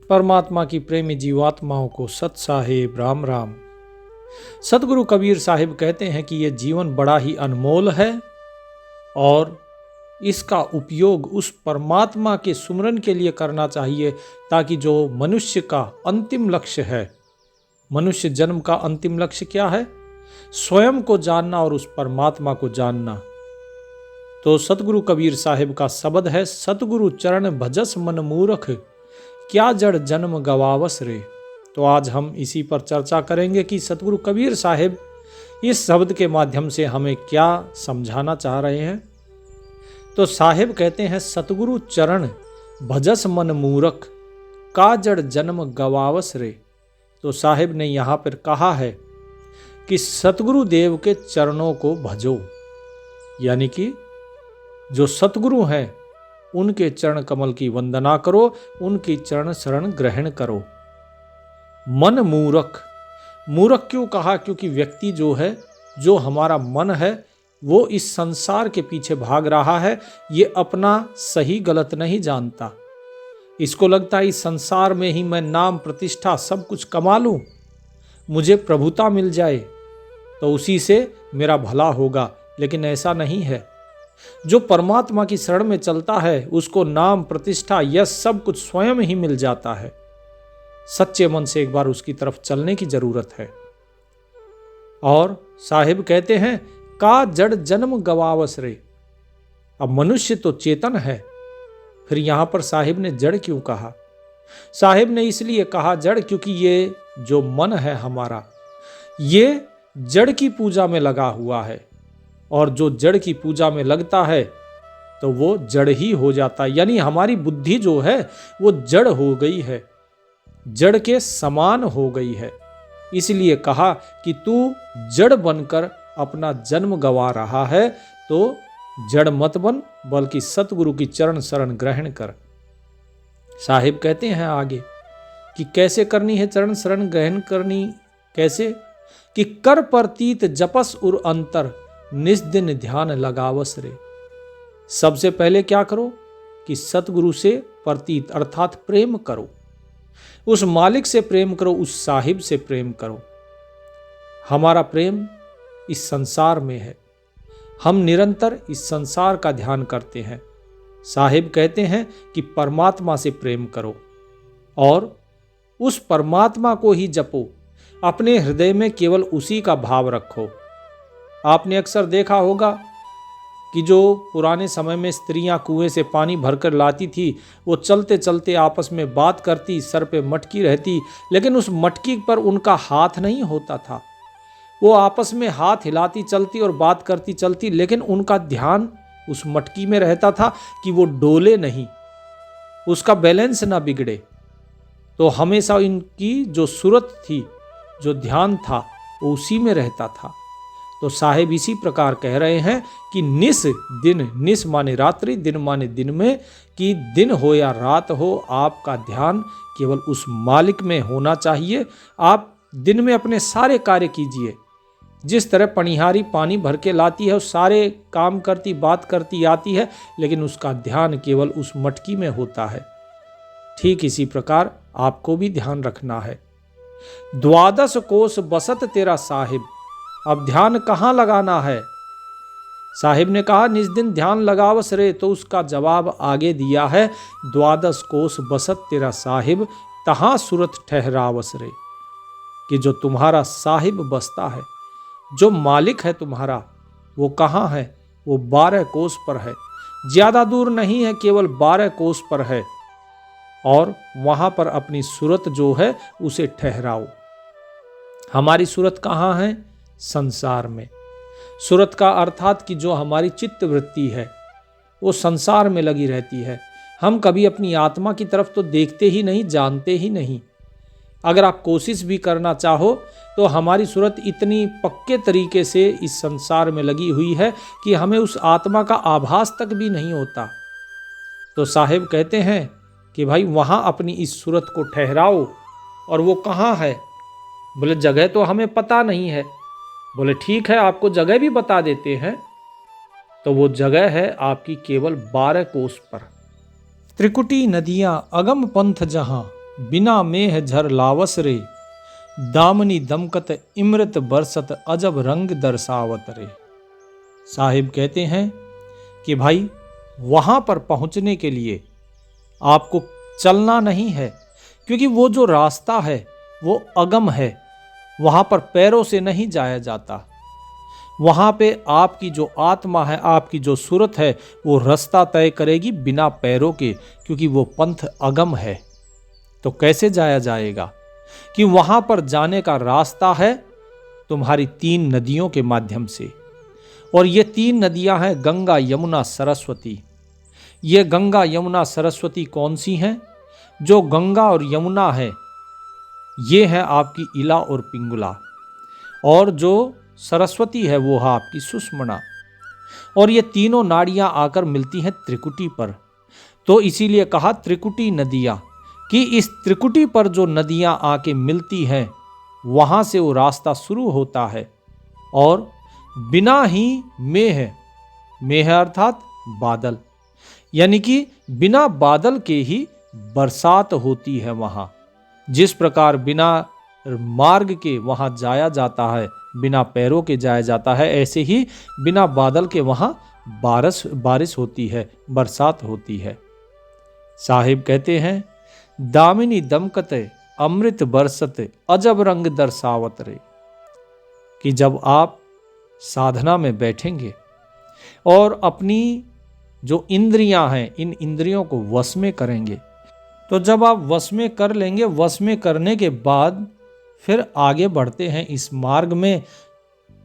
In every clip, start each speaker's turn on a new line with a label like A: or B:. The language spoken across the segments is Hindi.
A: परमात्मा की प्रेमी जीवात्माओं को सत साहेब राम राम। सतगुरु कबीर साहिब कहते हैं कि यह जीवन बड़ा ही अनमोल है और इसका उपयोग उस परमात्मा के सुमरन के लिए करना चाहिए, ताकि जो मनुष्य का अंतिम लक्ष्य है, मनुष्य जन्म का अंतिम लक्ष्य क्या है? स्वयं को जानना और उस परमात्मा को जानना। तो सतगुरु कबीर साहिब का शब्द है, सतगुरु चरण भजस मन मूरख, क्या जड़ जन्म गवावस रे। तो आज हम इसी पर चर्चा करेंगे कि सतगुरु कबीर साहिब इस शब्द के माध्यम से हमें क्या समझाना चाह रहे हैं। तो साहिब कहते हैं, सतगुरु चरण भजस मन मूरख, का जड़ जन्म गवावस रे। तो साहिब ने यहाँ पर कहा है कि सतगुरु देव के चरणों को भजो, यानी कि जो सतगुरु हैं उनके चरण कमल की वंदना करो, उनकी चरण शरण ग्रहण करो। मन मूरख, मूरख क्यों कहा? क्योंकि व्यक्ति जो है, जो हमारा मन है, वो इस संसार के पीछे भाग रहा है। ये अपना सही गलत नहीं जानता। इसको लगता है इस संसार में ही मैं नाम प्रतिष्ठा सब कुछ कमा लूं, मुझे प्रभुता मिल जाए तो उसी से मेरा भला होगा। लेकिन ऐसा नहीं है। जो परमात्मा की शरण में चलता है उसको नाम प्रतिष्ठा यह सब कुछ स्वयं ही मिल जाता है। सच्चे मन से एक बार उसकी तरफ चलने की जरूरत है। और साहिब कहते हैं, का जड़ जन्म गवावस रे। अब मनुष्य तो चेतन है, फिर यहां पर साहिब ने जड़ क्यों कहा? साहिब ने इसलिए कहा जड़, क्योंकि ये जो मन है हमारा, ये जड़ की पूजा में लगा हुआ है। और जो जड़ की पूजा में लगता है तो वो जड़ ही हो जाता है। यानी हमारी बुद्धि जो है वो जड़ हो गई है, जड़ के समान हो गई है। इसलिए कहा कि तू जड़ बनकर अपना जन्म गवा रहा है, तो जड़ मत बन, बल्कि सतगुरु की चरण शरण ग्रहण कर। साहिब कहते हैं आगे कि कैसे करनी है चरण शरण ग्रहण करनी, कैसे? कि कर प्रतीत जपस उर अंतर, निस दिन ध्यान लगावस रे। सबसे पहले क्या करो? कि सतगुरु से प्रतीत अर्थात प्रेम करो, उस मालिक से प्रेम करो, उस साहिब से प्रेम करो। हमारा प्रेम इस संसार में है, हम निरंतर इस संसार का ध्यान करते हैं। साहिब कहते हैं कि परमात्मा से प्रेम करो और उस परमात्मा को ही जपो, अपने हृदय में केवल उसी का भाव रखो। आपने अक्सर देखा होगा कि जो पुराने समय में स्त्रियां कुएं से पानी भरकर लाती थी, वो चलते चलते आपस में बात करती, सर पे मटकी रहती, लेकिन उस मटकी पर उनका हाथ नहीं होता था। वो आपस में हाथ हिलाती चलती और बात करती चलती, लेकिन उनका ध्यान उस मटकी में रहता था कि वो डोले नहीं, उसका बैलेंस ना बिगड़े। तो हमेशा इनकी जो सूरत थी, जो ध्यान था, वो उसी में रहता था। तो साहिब इसी प्रकार कह रहे हैं कि निस दिन, निस माने रात्रि, दिन माने दिन में, कि दिन हो या रात हो, आपका ध्यान केवल उस मालिक में होना चाहिए। आप दिन में अपने सारे कार्य कीजिए। जिस तरह पनिहारी पानी भर के लाती है, सारे काम करती, बात करती आती है, लेकिन उसका ध्यान केवल उस मटकी में होता है। ठीक इसी प्रकार आपको भी ध्यान रखना है। द्वादश कोस बसत तेरा साहिब। अब ध्यान कहाँ लगाना है? साहिब ने कहा निज दिन ध्यान लगावस रे, तो उसका जवाब आगे दिया है, द्वादश कोस बसत तेरा साहिब, तहां सुरत ठहरावस रे। कि जो तुम्हारा साहिब बसता है, जो मालिक है तुम्हारा, वो कहाँ है? वो 12 कोस पर है, ज्यादा दूर नहीं है, केवल 12 कोस पर है। और वहां पर अपनी सूरत जो है उसे ठहराओ। हमारी सूरत कहाँ है? संसार में। सूरत का अर्थात कि जो हमारी चित्त वृत्ति है वो संसार में लगी रहती है। हम कभी अपनी आत्मा की तरफ तो देखते ही नहीं, जानते ही नहीं। अगर आप कोशिश भी करना चाहो तो हमारी सूरत इतनी पक्के तरीके से इस संसार में लगी हुई है कि हमें उस आत्मा का आभास तक भी नहीं होता। तो साहिब कहते हैं कि भाई वहाँ अपनी इस सूरत को ठहराओ। और वो कहाँ है? बोले जगह तो हमें पता नहीं है। बोले ठीक है, आपको जगह भी बता देते हैं। तो वो जगह है आपकी केवल 12 कोस पर। त्रिकुटी नदियां अगम पंथ जहां, बिना मेह झर लावस रे, दामनी दमकत इमृत बरसत अजब रंग दर्शावत रे। साहिब कहते हैं कि भाई वहां पर पहुंचने के लिए आपको चलना नहीं है, क्योंकि वो जो रास्ता है वो अगम है, वहां पर पैरों से नहीं जाया जाता। वहां पे आपकी जो आत्मा है, आपकी जो सूरत है, वो रास्ता तय करेगी बिना पैरों के, क्योंकि वो पंथ अगम है। तो कैसे जाया जाएगा? कि वहां पर जाने का रास्ता है तुम्हारी 3 नदियों के माध्यम से। और ये 3 नदियां हैं गंगा, यमुना, सरस्वती। ये गंगा, यमुना, सरस्वती कौन सी हैं? जो गंगा और यमुना है ये है आपकी इला और पिंगुला, और जो सरस्वती है वो है आपकी सुषुम्ना। और ये तीनों नाड़ियां आकर मिलती हैं त्रिकुटी पर। तो इसीलिए कहा त्रिकुटी नदियां, कि इस त्रिकुटी पर जो नदियां आके मिलती हैं वहां से वो रास्ता शुरू होता है। और बिना ही मेह, मेह अर्थात बादल, यानी कि बिना बादल के ही बरसात होती है वहां। जिस प्रकार बिना मार्ग के वहां जाया जाता है, बिना पैरों के जाया जाता है, ऐसे ही बिना बादल के वहां बारिश होती है, बरसात होती है। साहिब कहते हैं दामिनी दमकत अमृत बरसत अजब रंग दर्शावत रे, कि जब आप साधना में बैठेंगे और अपनी जो इंद्रियां हैं इन इंद्रियों को वश में करेंगे, तो जब आप वश में कर लेंगे, वश में करने के बाद फिर आगे बढ़ते हैं इस मार्ग में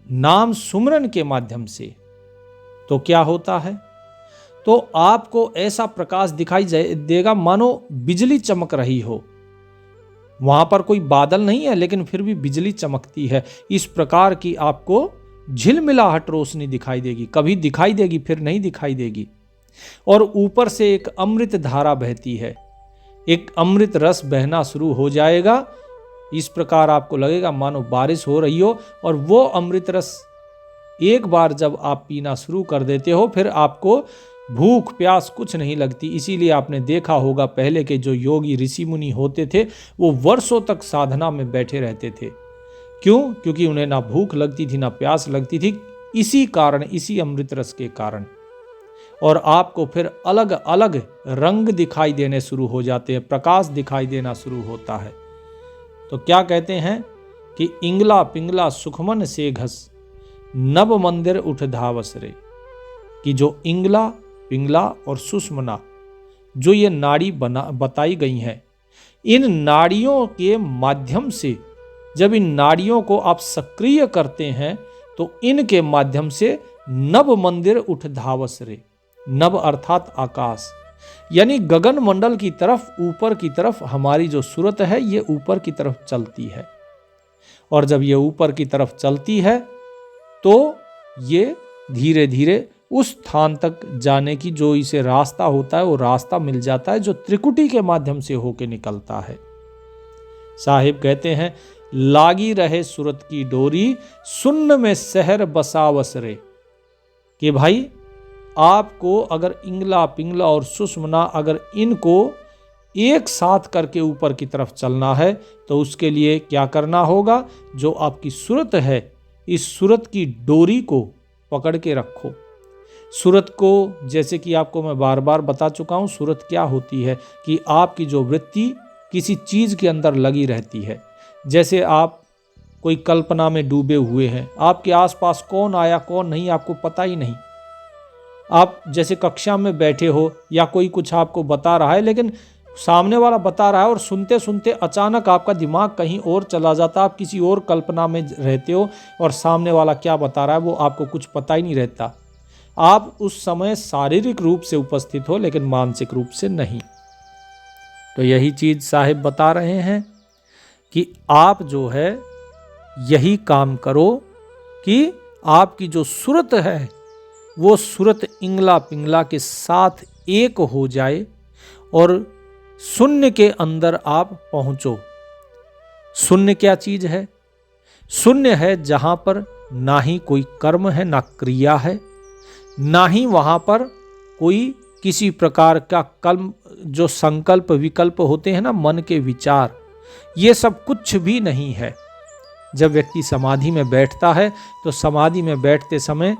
A: नाम सुमरन के माध्यम से, तो क्या होता है? तो आपको ऐसा प्रकाश दिखाई देगा मानो बिजली चमक रही हो। वहां पर कोई बादल नहीं है लेकिन फिर भी बिजली चमकती है। इस प्रकार की आपको झिलमिलाहट रोशनी दिखाई देगी, कभी दिखाई देगी फिर नहीं दिखाई देगी। और ऊपर से एक अमृत धारा बहती है, एक अमृत रस बहना शुरू हो जाएगा। इस प्रकार आपको लगेगा मानो बारिश हो रही हो। और वो अमृत रस एक बार जब आप पीना शुरू कर देते हो फिर आपको भूख प्यास कुछ नहीं लगती। इसीलिए आपने देखा होगा पहले के जो योगी ऋषि मुनि होते थे वो वर्षों तक साधना में बैठे रहते थे। क्यों? क्योंकि उन्हें ना भूख लगती थी ना प्यास लगती थी, इसी कारण, इसी अमृत रस के कारण। और आपको फिर अलग अलग रंग दिखाई देने शुरू हो जाते हैं, प्रकाश दिखाई देना शुरू होता है। तो क्या कहते हैं कि इंगला पिंगला सुखमन से घस, नव मंदिर उठ धावस रे, कि जो इंगला पिंगला और सुषुम्ना जो ये नाड़ी बताई गई हैं, इन नाड़ियों के माध्यम से जब इन नाड़ियों को आप सक्रिय करते हैं तो इनके माध्यम से नव मंदिर उठ धावस रे। नव अर्थात आकाश, यानी गगन मंडल की तरफ, ऊपर की तरफ हमारी जो सूरत है ये ऊपर की तरफ चलती है। और जब ये ऊपर की तरफ चलती है तो ये धीरे धीरे उस स्थान तक जाने की जो इसे रास्ता होता है वो रास्ता मिल जाता है, जो त्रिकुटी के माध्यम से होके निकलता है। साहिब कहते हैं लागी रहे सूरत की डोरी, सुन्न में शहर बसावस रे, कि भाई आपको अगर इंगला पिंगला और सुषुम्ना अगर इनको एक साथ करके ऊपर की तरफ चलना है तो उसके लिए क्या करना होगा? जो आपकी सूरत है इस सूरत की डोरी को पकड़ के रखो। सूरत को, जैसे कि आपको मैं बार बार बता चुका हूँ, सूरत क्या होती है कि आपकी जो वृत्ति किसी चीज़ के अंदर लगी रहती है। जैसे आप कोई कल्पना में डूबे हुए हैं, आपके आसपास कौन आया कौन नहीं आपको पता ही नहीं। आप जैसे कक्षा में बैठे हो या कोई कुछ आपको बता रहा है लेकिन सामने वाला बता रहा है और सुनते सुनते अचानक आपका दिमाग कहीं और चला जाता है, आप किसी और कल्पना में रहते हो और सामने वाला क्या बता रहा है वो आपको कुछ पता ही नहीं रहता। आप उस समय शारीरिक रूप से उपस्थित हो लेकिन मानसिक रूप से नहीं। तो यही चीज साहिब बता रहे हैं कि आप जो है यही काम करो कि आपकी जो सूरत है वो सूरत इंगला पिंगला के साथ एक हो जाए और शून्य के अंदर आप पहुंचो। शून्य क्या चीज है? शून्य है जहां पर ना ही कोई कर्म है ना क्रिया है, ना ही वहां पर कोई किसी प्रकार का जो संकल्प विकल्प होते हैं ना, मन के विचार, ये सब कुछ भी नहीं है। जब व्यक्ति समाधि में बैठता है तो समाधि में बैठते समय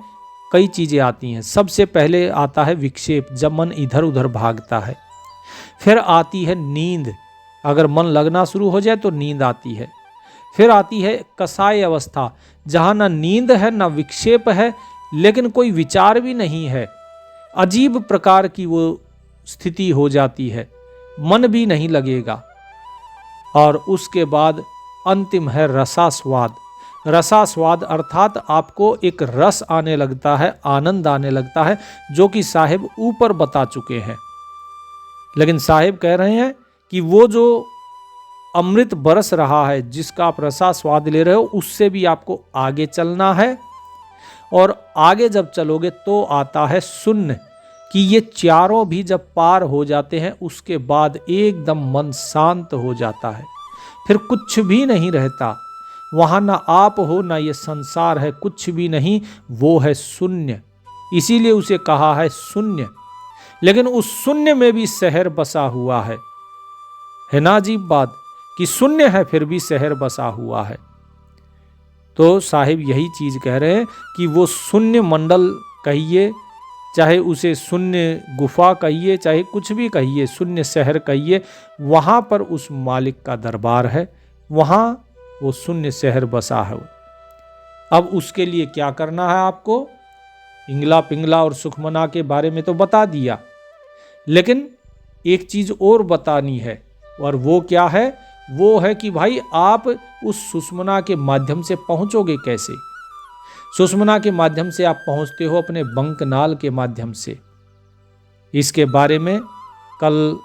A: कई चीज़ें आती हैं। सबसे पहले आता है विक्षेप, जब मन इधर उधर भागता है। फिर आती है नींद, अगर मन लगना शुरू हो जाए तो नींद आती है। फिर आती है कसाय अवस्था, जहाँ ना नींद है ना विक्षेप है, लेकिन कोई विचार भी नहीं है। अजीब प्रकार की वो स्थिति हो जाती है, मन भी नहीं लगेगा। और उसके बाद अंतिम है रसास्वाद। रसास्वाद अर्थात आपको एक रस आने लगता है, आनंद आने लगता है, जो कि साहिब ऊपर बता चुके हैं। लेकिन साहिब कह रहे हैं कि वो जो अमृत बरस रहा है, जिसका आप रसास्वाद ले रहे हो, उससे भी आपको आगे चलना है। और आगे जब चलोगे तो आता है शून्य, कि ये चारों भी जब पार हो जाते हैं उसके बाद एकदम मन शांत हो जाता है, फिर कुछ भी नहीं रहता। वहाँ ना आप हो ना ये संसार है, कुछ भी नहीं, वो है शून्य। इसीलिए उसे कहा है शून्य। लेकिन उस शून्य में भी शहर बसा हुआ है ना अजीब बात, कि शून्य है फिर भी शहर बसा हुआ है। तो साहिब यही चीज कह रहे हैं कि वो शून्य मंडल कहिए, चाहे उसे शून्य गुफा कहिए, चाहे कुछ भी कहिए, शून्य शहर कहिए, वहाँ पर उस मालिक का दरबार है, वहाँ वो शून्य शहर बसा है। अब उसके लिए क्या करना है आपको? इंगला पिंगला और सुखमना के बारे में तो बता दिया, लेकिन एक चीज और बतानी है। और वो क्या है? वो है कि भाई आप उस सुषमना के माध्यम से पहुंचोगे कैसे? सुषमना के माध्यम से आप पहुंचते हो अपने बंकनाल के माध्यम से। इसके बारे में कल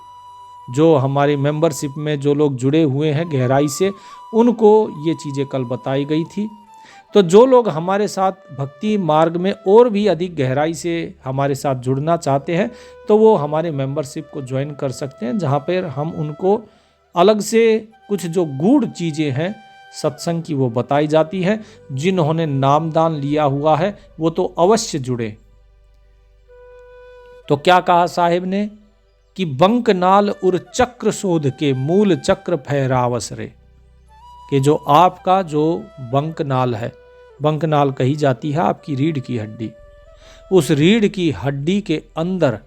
A: जो हमारी मेंबरशिप में जो लोग जुड़े हुए हैं गहराई से, उनको ये चीज़ें कल बताई गई थी। तो जो लोग हमारे साथ भक्ति मार्ग में और भी अधिक गहराई से हमारे साथ जुड़ना चाहते हैं, तो वो हमारे मेंबरशिप को ज्वाइन कर सकते हैं, जहाँ पर हम उनको अलग से कुछ जो गूढ़ चीज़ें हैं सत्संग की वो बताई जाती हैं। जिन्होंने नामदान लिया हुआ है वो तो अवश्य जुड़े। तो क्या कहा साहिब ने कि बंकनाल उर चक्र शोध के मूल चक्र फहरावस रे, कि जो आपका जो बंकनाल है, बंकनाल कही जाती है आपकी रीढ़ की हड्डी, उस रीढ़ की हड्डी के अंदर,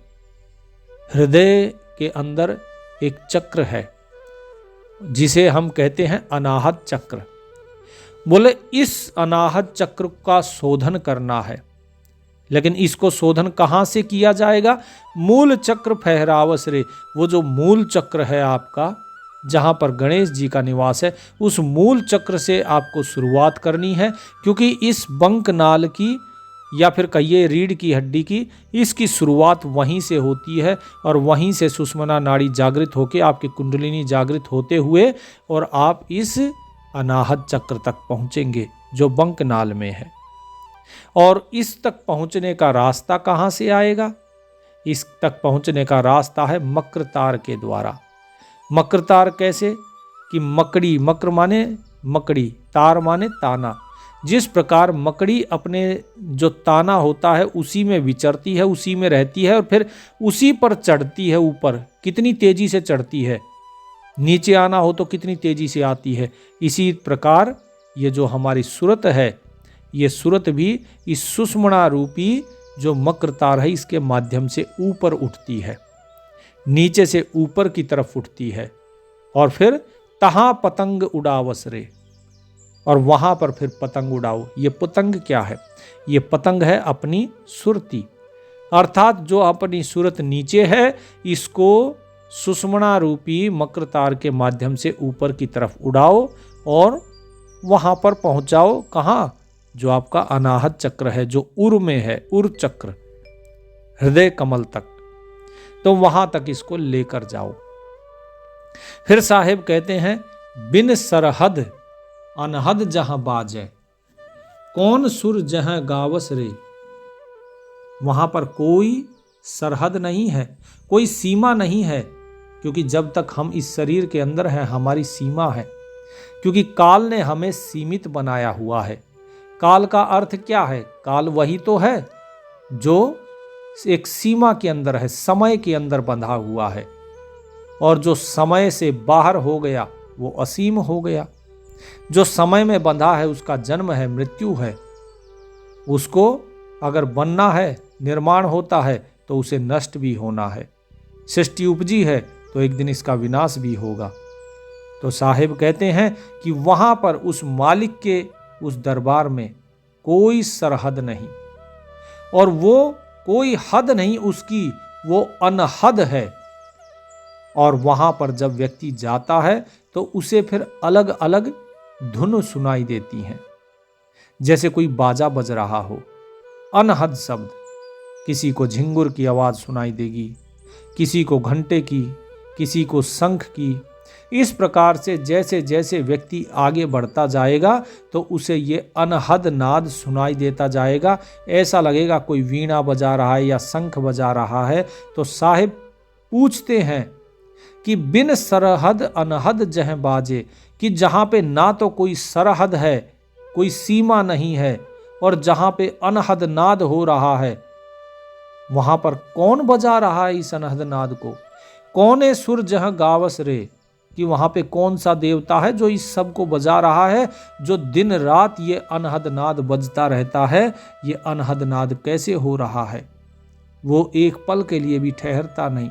A: हृदय के अंदर एक चक्र है जिसे हम कहते हैं अनाहत चक्र। बोले इस अनाहत चक्र का शोधन करना है, लेकिन इसको शोधन कहाँ से किया जाएगा? मूल चक्र फहरावस रे, वो जो मूल चक्र है आपका, जहाँ पर गणेश जी का निवास है, उस मूल चक्र से आपको शुरुआत करनी है। क्योंकि इस बंकनाल की या फिर कहिए रीढ़ की हड्डी की, इसकी शुरुआत वहीं से होती है और वहीं से सुषमना नाड़ी जागृत होकर आपकी कुंडलिनी जागृत होते हुए और आप इस अनाहत चक्र तक पहुँचेंगे जो बंकनाल में है। और इस तक पहुँचने का रास्ता कहाँ से आएगा? इस तक पहुँचने का रास्ता है मक्रतार के द्वारा। मक्रतार कैसे? कि मकड़ी, मक्र माने मकड़ी, तार माने ताना। जिस प्रकार मकड़ी अपने जो ताना होता है उसी में विचरती है, उसी में रहती है और फिर उसी पर चढ़ती है ऊपर, कितनी तेजी से चढ़ती है, नीचे आना हो तो कितनी तेजी से आती है। इसी प्रकार ये जो हमारी सूरत है, ये सूरत भी इस सुषमना रूपी जो मक्रतार है इसके माध्यम से ऊपर उठती है, नीचे से ऊपर की तरफ उठती है और फिर तहाँ पतंग उड़ावस रे, और वहाँ पर फिर पतंग उड़ाओ। ये पतंग क्या है? ये पतंग है अपनी सुरती, अर्थात जो अपनी सूरत नीचे है इसको सुषमना रूपी मक्रतार के माध्यम से ऊपर की तरफ उड़ाओ और वहाँ पर पहुँचाओ। कहाँ? जो आपका अनाहत चक्र है, जो उर में है, उर चक्र, हृदय कमल तक, तो वहाँ तक इसको लेकर जाओ। फिर साहिब कहते हैं बिन सरहद अनहद जहां बाजे, कौन सुर जहां गावस रे। वहां पर कोई सरहद नहीं है, कोई सीमा नहीं है, क्योंकि जब तक हम इस शरीर के अंदर हैं हमारी सीमा है, क्योंकि काल ने हमें सीमित बनाया हुआ है। काल का अर्थ क्या है? काल वही तो है जो एक सीमा के अंदर है, समय के अंदर बंधा हुआ है। और जो समय से बाहर हो गया वो असीम हो गया। जो समय में बंधा है उसका जन्म है, मृत्यु है। उसको अगर बनना है, निर्माण होता है, तो उसे नष्ट भी होना है। सृष्टि उपजी है तो एक दिन इसका विनाश भी होगा। तो साहिब कहते हैं कि वहां पर उस मालिक के उस दरबार में कोई सरहद नहीं, और वो कोई हद नहीं उसकी, वो अनहद है। और वहां पर जब व्यक्ति जाता है तो उसे फिर अलग अलग धुन सुनाई देती हैं, जैसे कोई बाजा बज रहा हो, अनहद शब्द। किसी को झिंगुर की आवाज सुनाई देगी, किसी को घंटे की, किसी को शंख की। इस प्रकार से जैसे जैसे व्यक्ति आगे बढ़ता जाएगा तो उसे ये अनहद नाद सुनाई देता जाएगा। ऐसा लगेगा कोई वीणा बजा रहा है या शंख बजा रहा है। तो साहिब पूछते हैं कि बिन सरहद अनहद जह बाजे, कि जहाँ पे ना तो कोई सरहद है, कोई सीमा नहीं है, और जहाँ पे अनहद नाद हो रहा है, वहाँ पर कौन बजा रहा है इस अनहद नाद को? कौने सुर जह गावस रे, कि वहाँ पे कौन सा देवता है जो इस सब को बजा रहा है, जो दिन रात ये अनहद नाद बजता रहता है। ये अनहद नाद कैसे हो रहा है? वो एक पल के लिए भी ठहरता नहीं।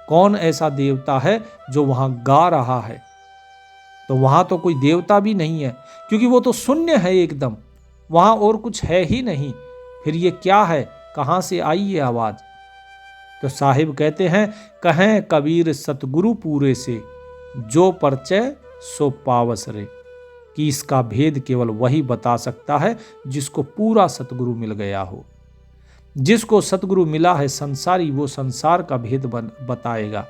A: कौन ऐसा देवता है जो वहाँ गा रहा है? तो वहाँ तो कोई देवता भी नहीं है, क्योंकि वो तो शून्य है एकदम, वहाँ और कुछ है ही नहीं। फिर ये क्या है? कहाँ से आई ये आवाज़? तो साहिब कहते हैं, कहें कबीर सतगुरु पूरे से, जो परिचय सो पावस रे, कि इसका भेद केवल वही बता सकता है जिसको पूरा सतगुरु मिल गया हो। जिसको सतगुरु मिला है संसारी, वो संसार का भेद बताएगा।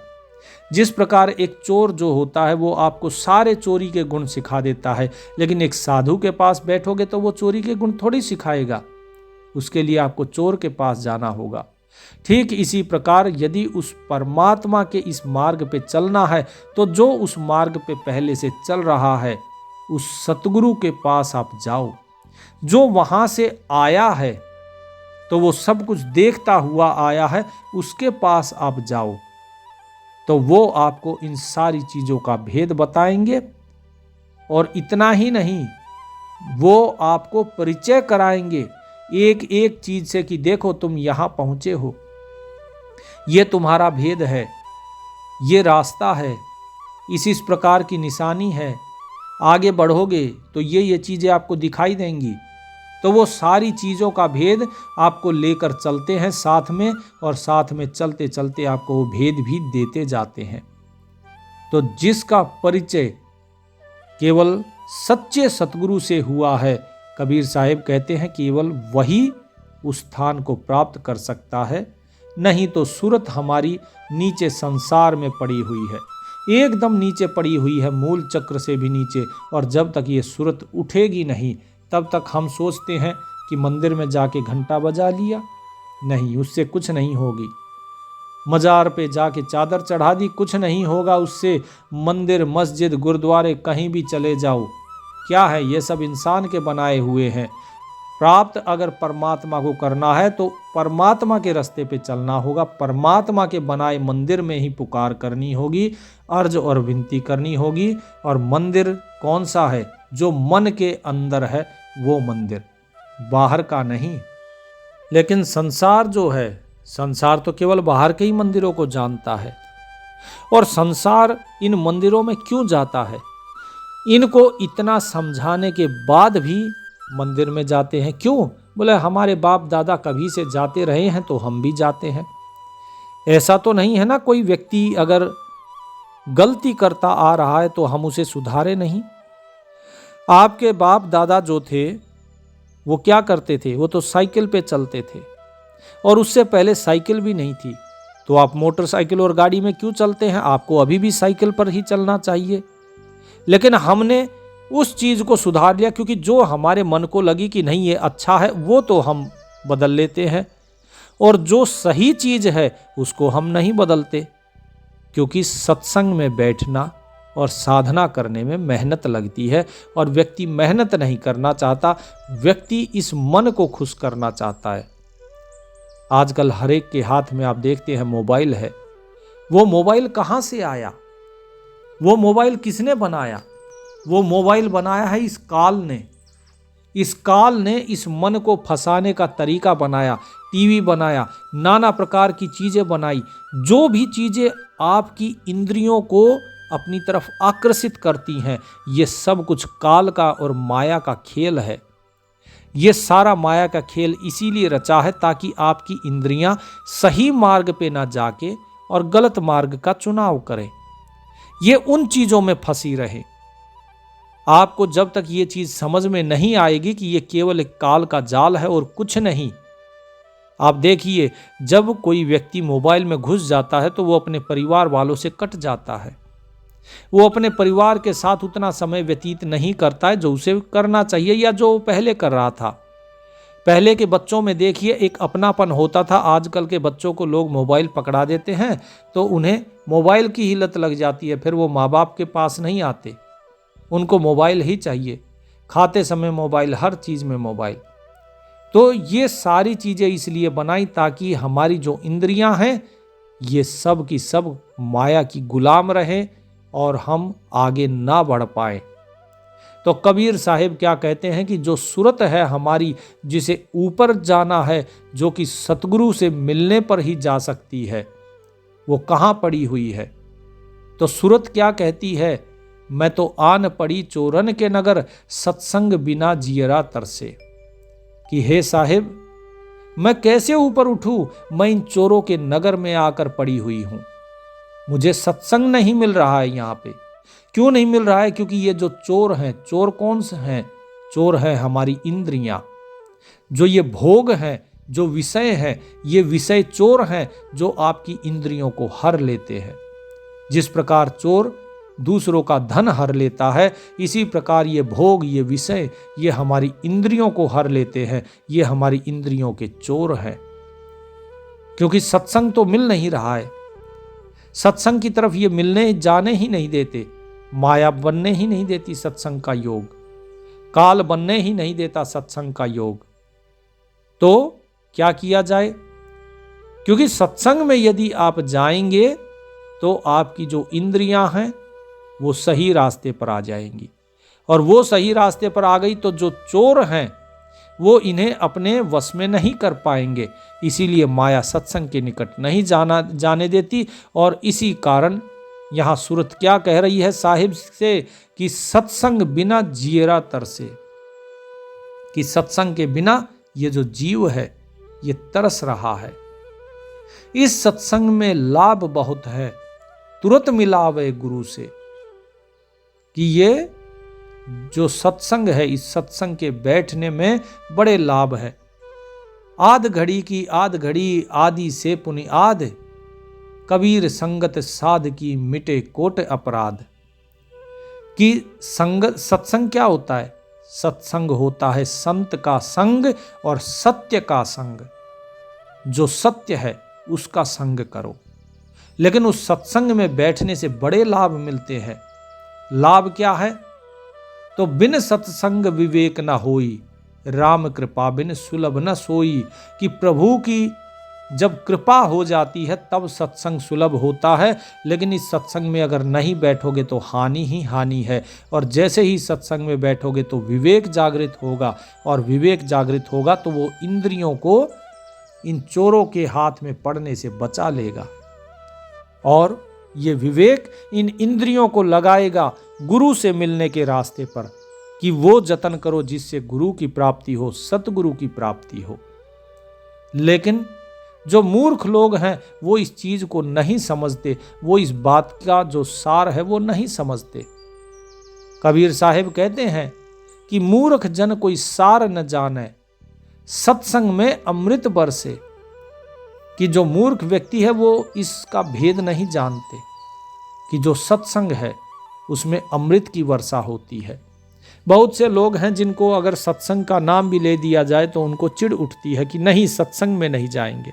A: जिस प्रकार एक चोर जो होता है वो आपको सारे चोरी के गुण सिखा देता है, लेकिन एक साधु के पास बैठोगे तो वो चोरी के गुण थोड़ी सिखाएगा, उसके लिए आपको चोर के पास जाना होगा। ठीक इसी प्रकार यदि उस परमात्मा के इस मार्ग पे चलना है तो जो उस मार्ग पे पहले से चल रहा है उस सतगुरु के पास आप जाओ। जो वहां से आया है तो वो सब कुछ देखता हुआ आया है, उसके पास आप जाओ, तो वो आपको इन सारी चीजों का भेद बताएंगे। और इतना ही नहीं, वो आपको परिचय कराएंगे एक एक चीज से, कि देखो तुम यहां पहुंचे हो, ये तुम्हारा भेद है, ये रास्ता है, इस प्रकार की निशानी है, आगे बढ़ोगे तो ये चीजें आपको दिखाई देंगी। तो वो सारी चीजों का भेद आपको लेकर चलते हैं साथ में, और साथ में चलते चलते आपको वो भेद भी देते जाते हैं। तो जिसका परिचय केवल सच्चे सतगुरु से हुआ है, कबीर साहिब कहते हैं केवल वही उस स्थान को प्राप्त कर सकता है। नहीं तो सूरत हमारी नीचे संसार में पड़ी हुई है, एकदम नीचे पड़ी हुई है, मूल चक्र से भी नीचे। और जब तक ये सूरत उठेगी नहीं तब तक हम सोचते हैं कि मंदिर में जाके घंटा बजा लिया, नहीं, उससे कुछ नहीं होगी। मजार पे जाके चादर चढ़ा दी, कुछ नहीं होगा उससे। मंदिर, मस्जिद, गुरुद्वारे कहीं भी चले जाओ, क्या है? ये सब इंसान के बनाए हुए हैं। प्राप्त अगर परमात्मा को करना है तो परमात्मा के रास्ते पे चलना होगा, परमात्मा के बनाए मंदिर में ही पुकार करनी होगी, अर्ज और विनती करनी होगी। और मंदिर कौन सा है? जो मन के अंदर है वो मंदिर, बाहर का नहीं। लेकिन संसार जो है, संसार तो केवल बाहर के ही मंदिरों को जानता है। और संसार इन मंदिरों में क्यों जाता है? इनको इतना समझाने के बाद भी मंदिर में जाते हैं। क्यों? बोले हमारे बाप दादा कभी से जाते रहे हैं तो हम भी जाते हैं। ऐसा तो नहीं है ना कोई व्यक्ति अगर गलती करता आ रहा है तो हम उसे सुधारे नहीं। आपके बाप दादा जो थे वो क्या करते थे? वो तो साइकिल पे चलते थे, और उससे पहले साइकिल भी नहीं थी। तो आप मोटरसाइकिल और गाड़ी में क्यों चलते हैं? आपको अभी भी साइकिल पर ही चलना चाहिए। लेकिन हमने उस चीज़ को सुधार लिया, क्योंकि जो हमारे मन को लगी कि नहीं ये अच्छा है वो तो हम बदल लेते हैं, और जो सही चीज़ है उसको हम नहीं बदलते। क्योंकि सत्संग में बैठना और साधना करने में मेहनत लगती है, और व्यक्ति मेहनत नहीं करना चाहता, व्यक्ति इस मन को खुश करना चाहता है। आजकल हर एक के हाथ में आप देखते हैं मोबाइल है, वो मोबाइल कहाँ से आया? वो मोबाइल किसने बनाया? वो मोबाइल बनाया है इस काल ने। इस काल ने इस मन को फंसाने का तरीका बनाया, टीवी बनाया, नाना प्रकार की चीजें बनाई। जो भी चीजें आपकी इंद्रियों को अपनी तरफ आकर्षित करती हैं, ये सब कुछ काल का और माया का खेल है। ये सारा माया का खेल इसीलिए रचा है ताकि आपकी इंद्रियां सही मार्ग पे ना जाके और गलत मार्ग का चुनाव करें, ये उन चीजों में फंसी रहे। आपको जब तक ये चीज समझ में नहीं आएगी कि ये केवल एक काल का जाल है और कुछ नहीं। आप देखिए, जब कोई व्यक्ति मोबाइल में घुस जाता है तो वो अपने परिवार वालों से कट जाता है। वो अपने परिवार के साथ उतना समय व्यतीत नहीं करता है जो उसे करना चाहिए या जो वो पहले कर रहा था। पहले के बच्चों में देखिए एक अपनापन होता था। आजकल के बच्चों को लोग मोबाइल पकड़ा देते हैं तो उन्हें मोबाइल की ही लत लग जाती है, फिर वो माँ बाप के पास नहीं आते, उनको मोबाइल ही चाहिए। खाते समय मोबाइल, हर चीज़ में मोबाइल। तो ये सारी चीज़ें इसलिए बनाई ताकि हमारी जो इंद्रियां हैं ये सब की सब माया की गुलाम रहें और हम आगे ना बढ़ पाए। तो कबीर साहिब क्या कहते हैं कि जो सूरत है हमारी, जिसे ऊपर जाना है, जो कि सतगुरु से मिलने पर ही जा सकती है, वो कहाँ पड़ी हुई है? तो सूरत क्या कहती है? मैं तो आन पड़ी चोरन के नगर, सत्संग बिना जियरा तरसे। कि हे साहिब, मैं कैसे ऊपर उठूं? मैं इन चोरों के नगर में आकर पड़ी हुई हूं। मुझे सत्संग नहीं मिल रहा है यहाँ पे। क्यों नहीं मिल रहा है? क्योंकि ये जो चोर हैं, चोर कौन से हैं? चोर है हमारी इंद्रियां। जो ये भोग हैं, जो विषय हैं, ये विषय चोर हैं जो आपकी इंद्रियों को हर लेते हैं। जिस प्रकार चोर दूसरों का धन हर लेता है, इसी प्रकार ये भोग, ये विषय, ये हमारी इंद्रियों को हर लेते हैं। ये हमारी इंद्रियों के चोर हैं। क्योंकि सत्संग तो मिल नहीं रहा है, सत्संग की तरफ ये मिलने जाने ही नहीं देते। माया बनने ही नहीं देती सत्संग का योग, काल बनने ही नहीं देता सत्संग का योग। तो क्या किया जाए? क्योंकि सत्संग में यदि आप जाएंगे तो आपकी जो इंद्रियां हैं वो सही रास्ते पर आ जाएंगी, और वो सही रास्ते पर आ गई तो जो चोर हैं वो इन्हें अपने वश में नहीं कर पाएंगे। इसीलिए माया सत्संग के निकट नहीं जाने देती। और इसी कारण यहाँ सूरत क्या कह रही है साहिब से कि सत्संग बिना जियरा तरसे, कि सत्संग के बिना ये जो जीव है ये तरस रहा है। इस सत्संग में लाभ बहुत है, तुरंत मिलावे गुरु से। कि ये जो सत्संग है, इस सत्संग के बैठने में बड़े लाभ है। आध घड़ी की आध घड़ी आदि से पुनि आध, कबीर संगत साध की मिटे कोट अपराध। कि संगत, सत्संग क्या होता है? सत्संग होता है संत का संग और सत्य का संग। जो सत्य है उसका संग करो। लेकिन उस सत्संग में बैठने से बड़े लाभ मिलते हैं। लाभ क्या है? तो बिन सत्संग विवेक न होई, राम कृपा बिन सुलभ न सोई। कि प्रभु की जब कृपा हो जाती है तब सत्संग सुलभ होता है। लेकिन इस सत्संग में अगर नहीं बैठोगे तो हानि ही हानि है। और जैसे ही सत्संग में बैठोगे तो विवेक जागृत होगा, और विवेक जागृत होगा तो वो इंद्रियों को इन चोरों के हाथ में पड़ने से बचा लेगा। और ये विवेक इन इंद्रियों को लगाएगा गुरु से मिलने के रास्ते पर, कि वो जतन करो जिससे गुरु की प्राप्ति हो, सतगुरु की प्राप्ति हो। लेकिन जो मूर्ख लोग हैं वो इस चीज को नहीं समझते, वो इस बात का जो सार है वो नहीं समझते। कबीर साहिब कहते हैं कि मूर्ख जन कोई सार न जाने, सत्संग में अमृत बरसे। कि जो मूर्ख व्यक्ति है वो इसका भेद नहीं जानते कि जो सत्संग है उसमें अमृत की वर्षा होती है। बहुत से लोग हैं जिनको अगर सत्संग का नाम भी ले दिया जाए तो उनको चिढ़ उठती है कि नहीं, सत्संग में नहीं जाएंगे,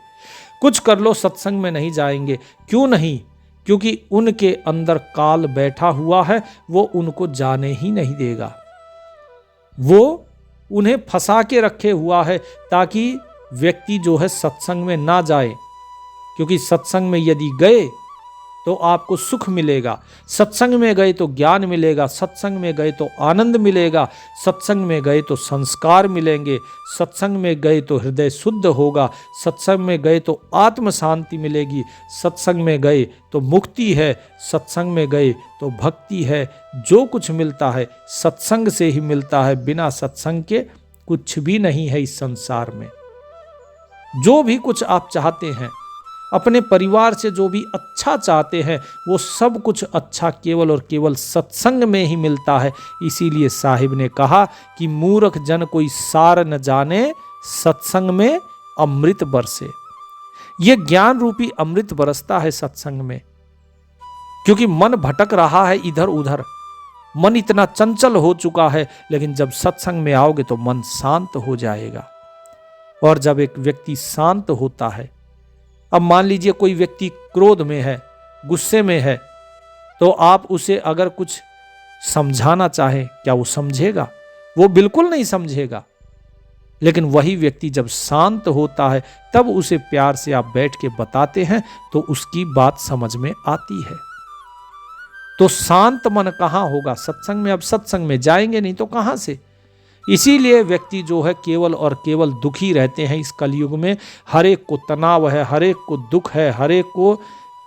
A: कुछ कर लो सत्संग में नहीं जाएंगे। क्यों नहीं? क्योंकि उनके अंदर काल बैठा हुआ है, वो उनको जाने ही नहीं देगा। वो उन्हें फंसा के रखे हुआ है ताकि व्यक्ति जो है सत्संग में ना जाए। क्योंकि सत्संग में यदि गए तो आपको सुख मिलेगा, सत्संग में गए तो ज्ञान मिलेगा, सत्संग में गए तो आनंद मिलेगा, सत्संग में गए तो संस्कार मिलेंगे, सत्संग में गए तो हृदय शुद्ध होगा, सत्संग में गए तो आत्म शांति मिलेगी, सत्संग में गए तो मुक्ति है, सत्संग में गए तो भक्ति है। जो कुछ मिलता है सत्संग से ही मिलता है, बिना सत्संग के कुछ भी नहीं है इस संसार में। जो भी कुछ आप चाहते हैं, अपने परिवार से जो भी अच्छा चाहते हैं, वो सब कुछ अच्छा केवल और केवल सत्संग में ही मिलता है। इसीलिए साहिब ने कहा कि मूर्ख जन कोई सार न जाने, सत्संग में अमृत बरसे। ये ज्ञान रूपी अमृत बरसता है सत्संग में, क्योंकि मन भटक रहा है इधर उधर, मन इतना चंचल हो चुका है। लेकिन जब सत्संग में आओगे तो मन शांत हो जाएगा। और जब एक व्यक्ति शांत होता है, अब मान लीजिए कोई व्यक्ति क्रोध में है, गुस्से में है, तो आप उसे अगर कुछ समझाना चाहें, क्या वो समझेगा? वो बिल्कुल नहीं समझेगा। लेकिन वही व्यक्ति जब शांत होता है, तब उसे प्यार से आप बैठ के बताते हैं तो उसकी बात समझ में आती है। तो शांत मन कहाँ होगा? सत्संग में। अब सत्संग में जाएंगे नहीं तो कहाँ से? इसीलिए व्यक्ति जो है केवल और केवल दुखी रहते हैं इस कलयुग में। हर एक को तनाव है, हर एक को दुख है, हर एक को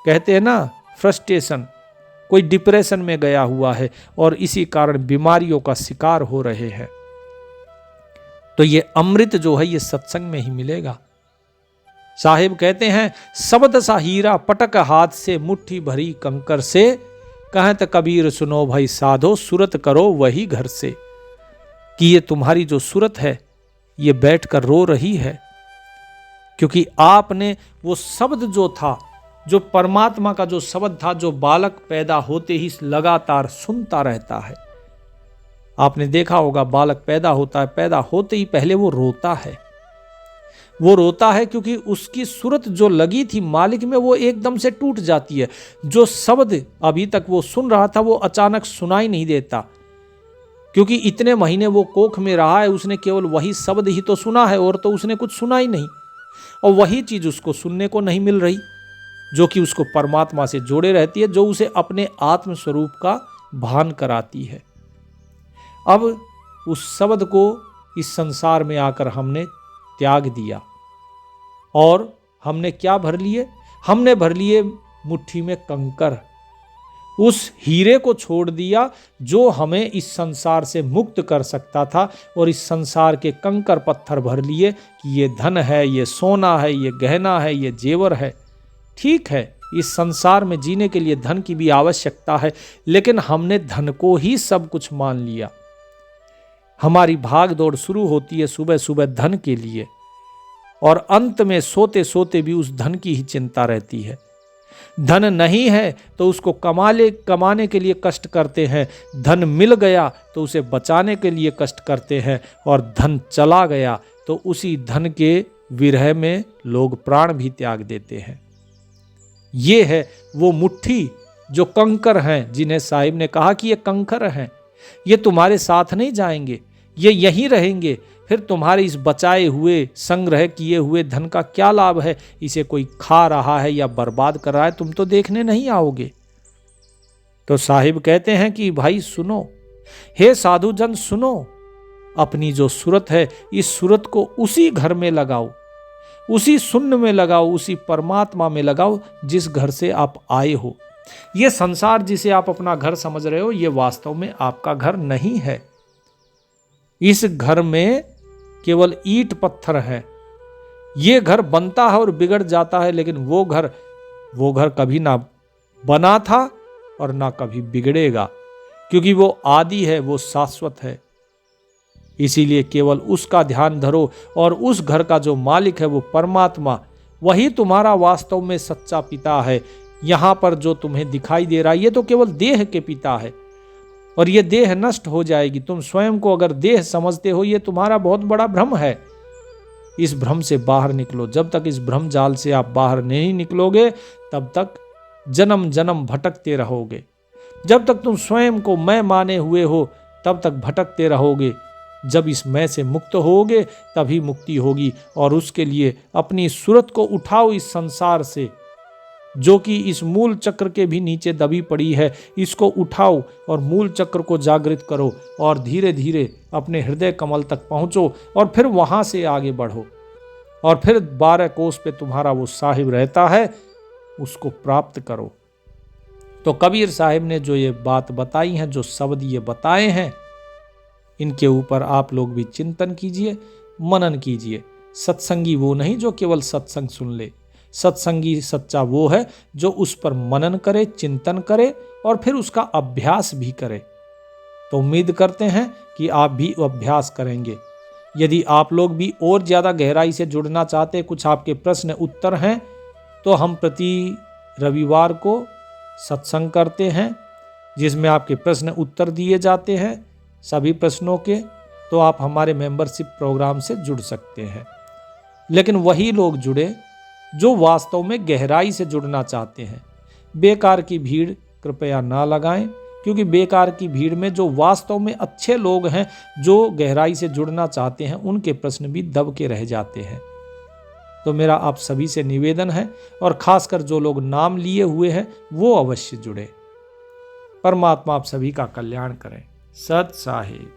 A: कहते हैं ना फ्रस्ट्रेशन, कोई डिप्रेशन में गया हुआ है और इसी कारण बीमारियों का शिकार हो रहे हैं। तो ये अमृत जो है ये सत्संग में ही मिलेगा। साहिब कहते हैं, शब्द सा हीरा पटक हाथ से, मुट्ठी भरी कंकर से, कहत कबीर सुनो भाई साधो, सूरत करो वही घर से। कि ये तुम्हारी जो सूरत है ये बैठकर रो रही है, क्योंकि आपने वो शब्द जो था, जो परमात्मा का जो शब्द था, जो बालक पैदा होते ही लगातार सुनता रहता है। आपने देखा होगा बालक पैदा होता है, पैदा होते ही पहले वो रोता है। वो रोता है क्योंकि उसकी सूरत जो लगी थी मालिक में वो एकदम से टूट जाती है। जो शब्द अभी तक वो सुन रहा था वो अचानक सुनाई नहीं देता, क्योंकि इतने महीने वो कोख में रहा है, उसने केवल वही शब्द ही तो सुना है और तो उसने कुछ सुना ही नहीं। और वही चीज उसको सुनने को नहीं मिल रही जो कि उसको परमात्मा से जोड़े रहती है, जो उसे अपने आत्म स्वरूप का भान कराती है। अब उस शब्द को इस संसार में आकर हमने त्याग दिया और हमने क्या भर लिए? हमने भर लिए मुट्ठी में कंकर। उस हीरे को छोड़ दिया जो हमें इस संसार से मुक्त कर सकता था, और इस संसार के कंकर पत्थर भर लिए कि ये धन है, ये सोना है, ये गहना है, ये जेवर है। ठीक है, इस संसार में जीने के लिए धन की भी आवश्यकता है, लेकिन हमने धन को ही सब कुछ मान लिया। हमारी भाग दौड़ शुरू होती है सुबह सुबह धन के लिए, और अंत में सोते सोते भी उस धन की ही चिंता रहती है। धन नहीं है तो उसको कमाने के लिए कष्ट करते हैं, धन मिल गया तो उसे बचाने के लिए कष्ट करते हैं, और धन चला गया तो उसी धन के विरह में लोग प्राण भी त्याग देते हैं। ये है वो मुट्ठी जो कंकर हैं, जिन्हें साहिब ने कहा कि ये कंकर हैं, ये तुम्हारे साथ नहीं जाएंगे, ये यहीं रहेंगे। फिर तुम्हारे इस बचाए हुए संग्रह किए हुए धन का क्या लाभ है? इसे कोई खा रहा है या बर्बाद कर रहा है, तुम तो देखने नहीं आओगे। तो साहिब कहते हैं कि भाई सुनो, हे साधु जन सुनो, अपनी जो सूरत है इस सूरत को उसी घर में लगाओ, उसी शून्य में लगाओ, उसी परमात्मा में लगाओ जिस घर से आप आए हो। ये संसार जिसे आप अपना घर समझ रहे हो, ये वास्तव में आपका घर नहीं है। इस घर में केवल ईंट पत्थर है। ये घर बनता है और बिगड़ जाता है, लेकिन वो घर कभी ना बना था और ना कभी बिगड़ेगा, क्योंकि वो आदि है, वो शाश्वत है। इसीलिए केवल उसका ध्यान धरो, और उस घर का जो मालिक है वो परमात्मा, वही तुम्हारा वास्तव में सच्चा पिता है। यहाँ पर जो तुम्हें दिखाई दे रहा है ये तो केवल देह के पिता है, और ये देह नष्ट हो जाएगी। तुम स्वयं को अगर देह समझते हो, ये तुम्हारा बहुत बड़ा भ्रम है। इस भ्रम से बाहर निकलो। जब तक इस भ्रम जाल से आप बाहर नहीं निकलोगे, तब तक जन्म जन्म भटकते रहोगे। जब तक तुम स्वयं को मैं माने हुए हो, तब तक भटकते रहोगे। जब इस मैं से मुक्त होगे तभी मुक्ति होगी, और उसके लिए अपनी सूरत को उठाओ इस संसार से, जो कि इस मूल चक्र के भी नीचे दबी पड़ी है, इसको उठाओ और मूल चक्र को जागृत करो और धीरे धीरे अपने हृदय कमल तक पहुंचो और फिर वहां से आगे बढ़ो और फिर 12 कोस पे तुम्हारा वो साहिब रहता है, उसको प्राप्त करो। तो कबीर साहिब ने जो ये बात बताई है, जो शब्द ये बताए हैं, इनके ऊपर आप लोग भी चिंतन कीजिए, मनन कीजिए। सत्संगी वो नहीं जो केवल सत्संग सुन ले, सत्संगी सच्चा वो है जो उस पर मनन करे, चिंतन करे और फिर उसका अभ्यास भी करे। तो उम्मीद करते हैं कि आप भी अभ्यास करेंगे। यदि आप लोग भी और ज़्यादा गहराई से जुड़ना चाहते, कुछ आपके प्रश्न उत्तर हैं, तो हम प्रति रविवार को सत्संग करते हैं जिसमें आपके प्रश्न उत्तर दिए जाते हैं सभी प्रश्नों के। तो आप हमारे मेंबरशिप प्रोग्राम से जुड़ सकते हैं, लेकिन वही लोग जुड़े जो वास्तव में गहराई से जुड़ना चाहते हैं। बेकार की भीड़ कृपया ना लगाएं, क्योंकि बेकार की भीड़ में जो वास्तव में अच्छे लोग हैं, जो गहराई से जुड़ना चाहते हैं, उनके प्रश्न भी दब के रह जाते हैं। तो मेरा आप सभी से निवेदन है, और खासकर जो लोग नाम लिए हुए हैं वो अवश्य जुड़े। परमात्मा आप सभी का कल्याण करें। सत साहिब।